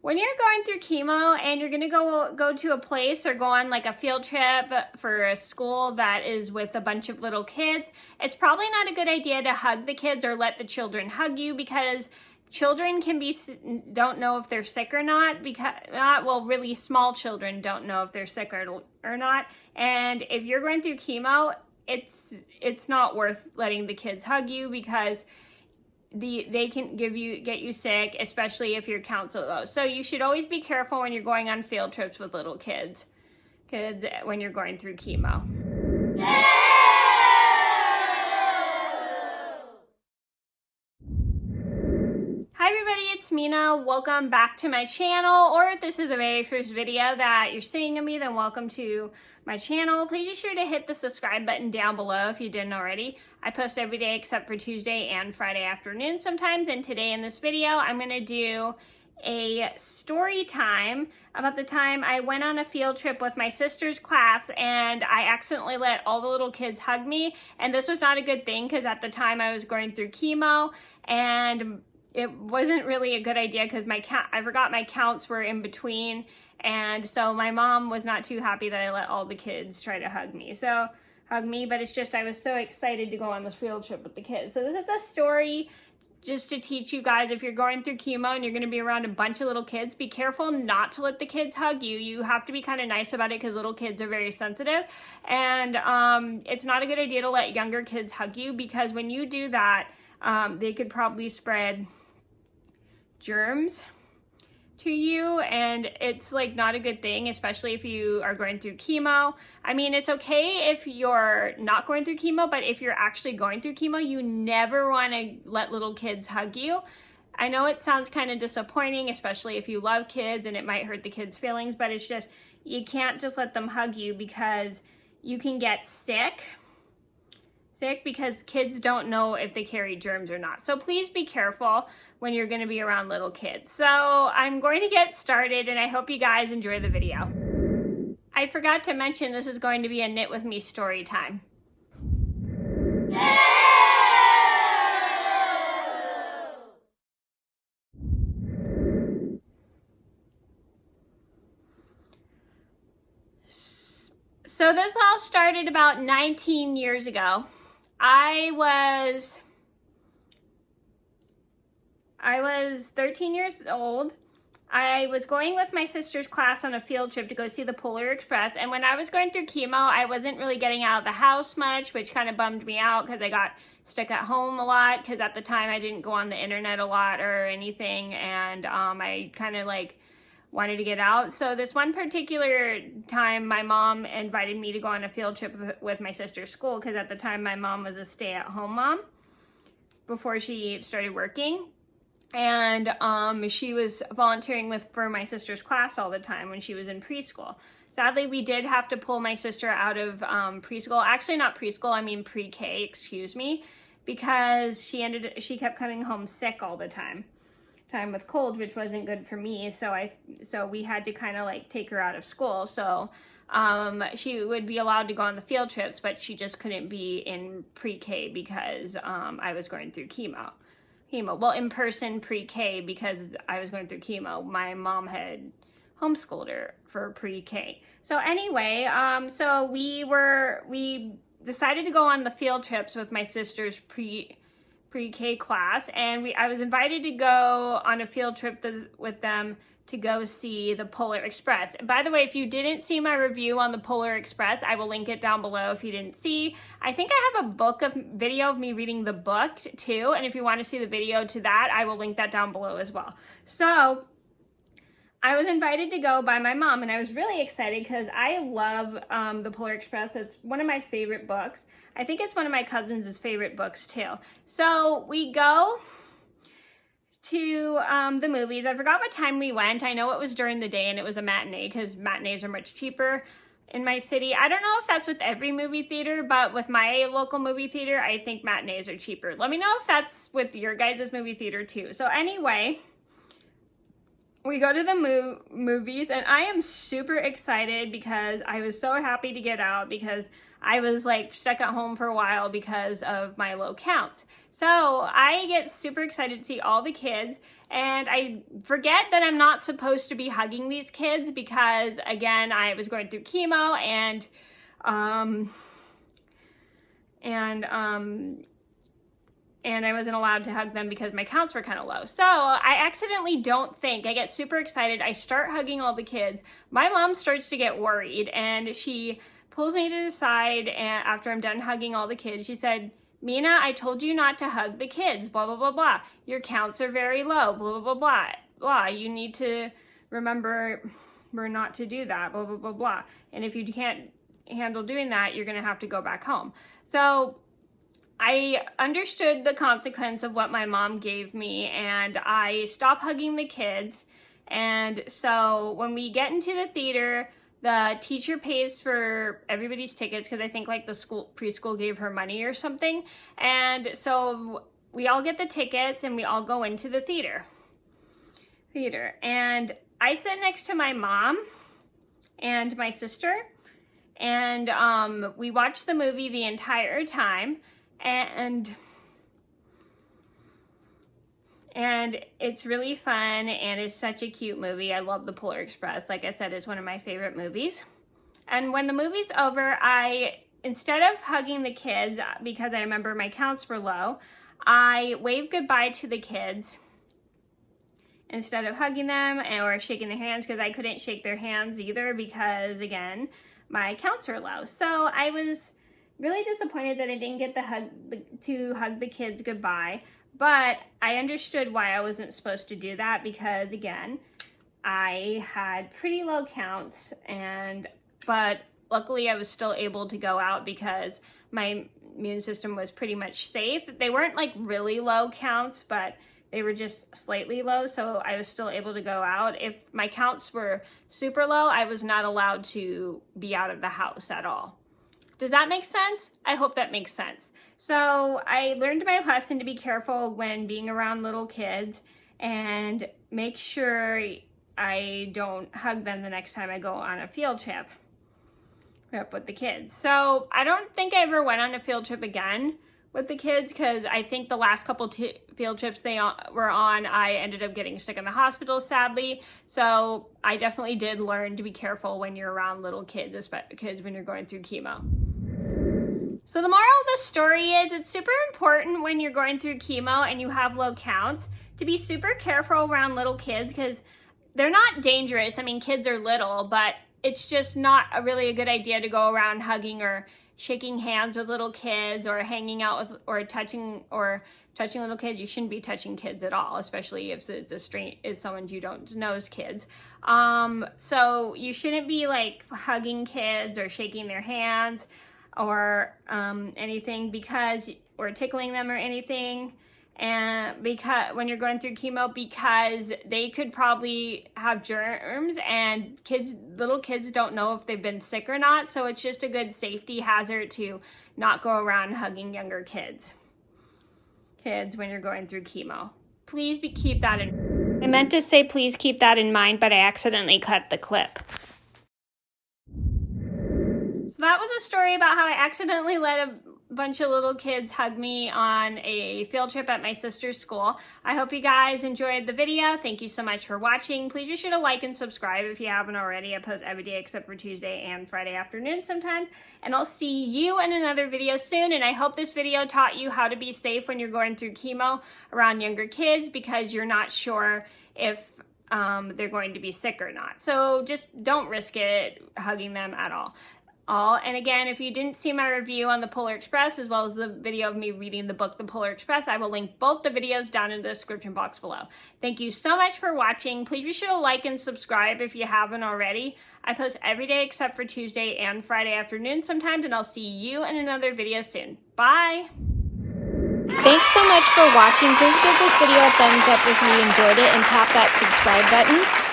When you're going through chemo and you're gonna go to a place or go on like a field trip for a school that is with a bunch of little kids, it's probably not a good idea to hug the kids or let the children hug you, because children don't know if they're sick or not, really small children don't know if they're sick or not. And if you're going through chemo, it's not worth letting the kids hug you, because they can get you sick, especially if your counts are low. So you should always be careful when you're going on field trips with little kids when you're going through chemo. Hi everybody, it's Mena. Welcome back to my channel, or if this is the very first video that you're seeing of me, then welcome to my channel. Please be sure to hit the subscribe button down below if you didn't already. I post every day except for Tuesday and Friday afternoon sometimes, and today in this video I'm going to do a story time about the time I went on a field trip with my sister's class and I accidentally let all the little kids hug me. And this was not a good thing, because at the time I was going through chemo and it wasn't really a good idea, because I forgot my counts were in between, and so my mom was not too happy that I let all the kids try to hug me. But it's just I was so excited to go on this field trip with the kids. So this is a story just to teach you guys, if you're going through chemo and you're going to be around a bunch of little kids, be careful not to let the kids hug you. You have to be kind of nice about it, because little kids are very sensitive, and it's not a good idea to let younger kids hug you, because when you do that, they could probably spread germs to you, and it's like not a good thing, especially if you are going through chemo. I mean, it's okay if you're not going through chemo, but if you're actually going through chemo, you never want to let little kids hug you. I know it sounds kind of disappointing, especially if you love kids and it might hurt the kids' feelings, but it's just, you can't just let them hug you, because you can get sick, because kids don't know if they carry germs or not. So please be careful when you're going to be around little kids. So I'm going to get started, and I hope you guys enjoy the video. I forgot to mention this is going to be a Knit With Me story time. So this all started about 19 years ago. I was 13 years old. I was going with my sister's class on a field trip to go see the Polar Express, and when I was going through chemo, I wasn't really getting out of the house much, which kind of bummed me out, because I got stuck at home a lot, because at the time I didn't go on the internet a lot or anything, and I kind of like wanted to get out. So this one particular time, my mom invited me to go on a field trip with my sister's school, because at the time my mom was a stay-at-home mom before she started working. And she was volunteering for my sister's class all the time when she was in preschool. Sadly, we did have to pull my sister out of preschool. Actually, not preschool, I mean pre-K, excuse me, because she kept coming home sick all the time with colds, which wasn't good for me. So we had to kind of like take her out of school. So she would be allowed to go on the field trips, but she just couldn't be in pre-K, because I was going through chemo. Well, in person pre-K, because I was going through chemo. My mom had homeschooled her for pre-K. So anyway, so we decided to go on the field trips with my sister's pre-K class, and I was invited to go on a field trip with them to go see the Polar Express. And by the way, if you didn't see my review on the Polar Express, I will link it down below if you didn't see. I think I have a video of me reading the book too, and if you want to see the video to that, I will link that down below as well. So I was invited to go by my mom, and I was really excited because I love the Polar Express. It's one of my favorite books. I think it's one of my cousins' favorite books too. So we go to the movies. I forgot what time we went. I know it was during the day, and it was a matinee, because matinees are much cheaper in my city. I don't know if that's with every movie theater, but with my local movie theater, I think matinees are cheaper. Let me know if that's with your guys' movie theater too. So anyway, we go to the movies, and I am super excited because I was so happy to get out, because I was like stuck at home for a while because of my low counts. So I get super excited to see all the kids, and I forget that I'm not supposed to be hugging these kids because, again, I was going through chemo and I wasn't allowed to hug them because my counts were kind of low. So I accidentally don't think, I get super excited, I start hugging all the kids. My mom starts to get worried, and she pulls me to the side, and after I'm done hugging all the kids, she said, "Mena, I told you not to hug the kids, blah, blah, blah, blah. Your counts are very low, blah, blah, blah, blah, blah. You need to remember not to do that, blah, blah, blah, blah. And if you can't handle doing that, you're gonna have to go back home." So I understood the consequence of what my mom gave me, and I stopped hugging the kids. And so when we get into the theater, the teacher pays for everybody's tickets because I think like the preschool gave her money or something. And so we all get the tickets and we all go into the theater. And I sit next to my mom and my sister, and we watched the movie the entire time. And it's really fun, and it's such a cute movie. I love The Polar Express. Like I said, it's one of my favorite movies. And when the movie's over, instead of hugging the kids, because I remember my counts were low, I waved goodbye to the kids instead of hugging them or shaking their hands, because I couldn't shake their hands either because, again, my counts were low. So I was really disappointed that I didn't get to hug the kids goodbye. But I understood why I wasn't supposed to do that because, again, I had pretty low counts, but luckily I was still able to go out because my immune system was pretty much safe. They weren't like really low counts, but they were just slightly low, so I was still able to go out. If my counts were super low, I was not allowed to be out of the house at all. Does that make sense? I hope that makes sense. So I learned my lesson to be careful when being around little kids and make sure I don't hug them the next time I go on a field trip with the kids. So I don't think I ever went on a field trip again with the kids because I think the last couple field trips they were on, I ended up getting stuck in the hospital, sadly. So I definitely did learn to be careful when you're around little kids, especially kids when you're going through chemo. So the moral of the story is it's super important when you're going through chemo and you have low counts to be super careful around little kids because they're not dangerous. I mean, kids are little, but it's just not really a good idea to go around hugging or shaking hands with little kids or hanging out with or touching little kids. You shouldn't be touching kids at all, especially if it's someone you don't know's kids. So you shouldn't be like hugging kids or shaking their hands or anything or tickling them or anything, and because when you're going through chemo, because they could probably have germs, and little kids don't know if they've been sick or not, so it's just a good safety hazard to not go around hugging younger kids when you're going through chemo. Please keep that in mind. I meant to say please keep that in mind, but I accidentally cut the clip. So that was a story about how I accidentally let a bunch of little kids hug me on a field trip at my sister's school. I hope you guys enjoyed the video. Thank you so much for watching. Please be sure to like and subscribe if you haven't already. I post every day except for Tuesday and Friday afternoon sometimes. And I'll see you in another video soon. And I hope this video taught you how to be safe when you're going through chemo around younger kids because you're not sure if they're going to be sick or not. So just don't risk it hugging them at all. And again, if you didn't see my review on the Polar Express, as well as the video of me reading the book, The Polar Express, I will link both the videos down in the description box below. Thank you so much for watching. Please be sure to like and subscribe if you haven't already. I post every day except for Tuesday and Friday afternoon sometimes, and I'll see you in another video soon. Bye! Thanks so much for watching. Please give this video a thumbs up if you enjoyed it and tap that subscribe button.